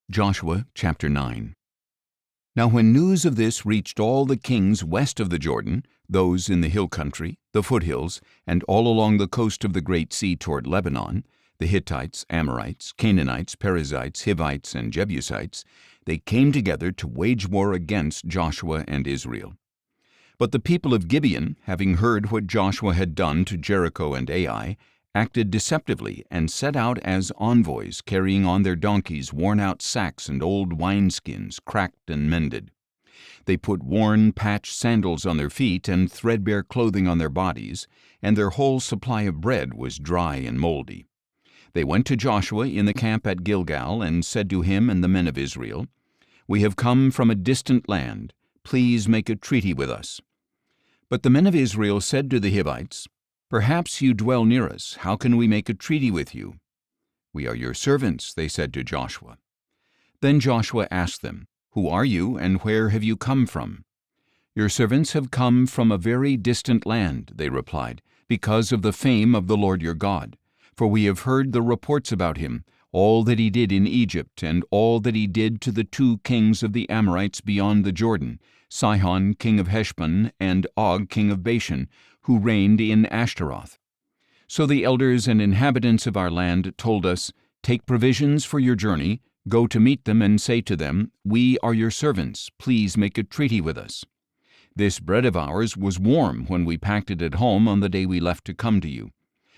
Joshua chapter 9. Now when news of this reached all the kings west of the Jordan, those in the hill country, the foothills, and all along the coast of the great sea toward Lebanon, the Hittites, Amorites, Canaanites, Perizzites, Hivites, and Jebusites, they came together to wage war against Joshua and Israel. But the people of Gibeon, having heard what Joshua had done to Jericho and Ai, acted deceptively and set out as envoys, carrying on their donkeys worn-out sacks and old wineskins, cracked and mended. They put worn, patched sandals on their feet and threadbare clothing on their bodies, and their whole supply of bread was dry and moldy. They went to Joshua in the camp at Gilgal and said to him and the men of Israel, "We have come from a distant land. Please make a treaty with us." But the men of Israel said to the Hivites, "Perhaps you dwell near us. How can we make a treaty with you?" "We are your servants," they said to Joshua. Then Joshua asked them, "Who are you, and where have you come from?" "Your servants have come from a very distant land," they replied, "because of the fame of the Lord your God. For we have heard the reports about him, all that he did in Egypt, and all that he did to the 2 kings of the Amorites beyond the Jordan, Sihon king of Heshbon, and Og king of Bashan, who reigned in Ashtaroth. So the elders and inhabitants of our land told us, 'Take provisions for your journey, go to meet them, and say to them, "We are your servants, please make a treaty with us." This bread of ours was warm when we packed it at home on the day we left to come to you.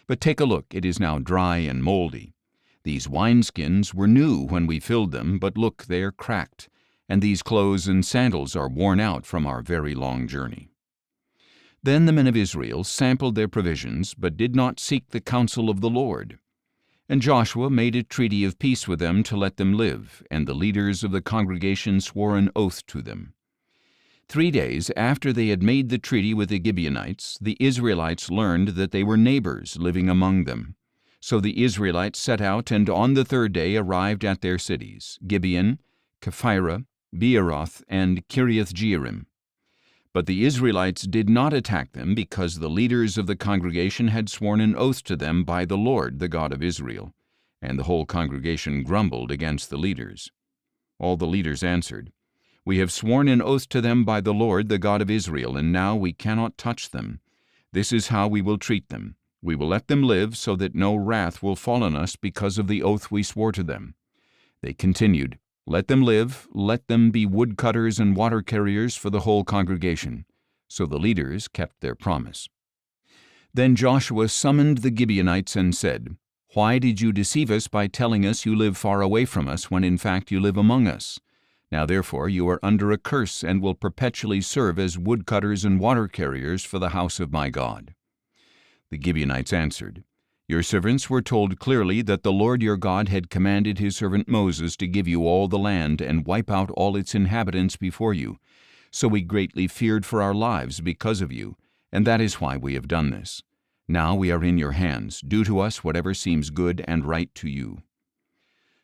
But take a look, it is now dry and moldy. These wineskins were new when we filled them, but look, they are cracked, and these clothes and sandals are worn out from our very long journey.' Then the men of Israel sampled their provisions, but did not seek the counsel of the Lord. And Joshua made a treaty of peace with them to let them live, and the leaders of the congregation swore an oath to them. 3 days after they had made the treaty with the Gibeonites, the Israelites learned that they were neighbors living among them. So the Israelites set out, and on the 3rd day arrived at their cities, Gibeon, Kephirah, Beeroth, and Kiriath-Jearim. But the Israelites did not attack them, because the leaders of the congregation had sworn an oath to them by the Lord, the God of Israel. And the whole congregation grumbled against the leaders. All the leaders answered, "We have sworn an oath to them by the Lord, the God of Israel, and now we cannot touch them. This is how we will treat them. We will let them live, so that no wrath will fall on us because of the oath we swore to them." They continued, "Let them live, let them be woodcutters and water carriers for the whole congregation." So the leaders kept their promise. Then Joshua summoned the Gibeonites and said, "Why did you deceive us by telling us you live far away from us, when in fact you live among us? Now therefore you are under a curse, and will perpetually serve as woodcutters and water carriers for the house of my God." The Gibeonites answered, "Your servants were told clearly that the Lord your God had commanded his servant Moses to give you all the land and wipe out all its inhabitants before you. So we greatly feared for our lives because of you, and that is why we have done this. Now we are in your hands. Do to us whatever seems good and right to you."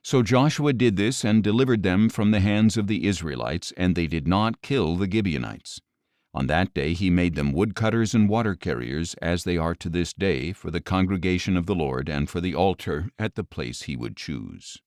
So Joshua did this and delivered them from the hands of the Israelites, and they did not kill the Gibeonites. On that day he made them woodcutters and water carriers, as they are to this day, for the congregation of the Lord and for the altar at the place he would choose.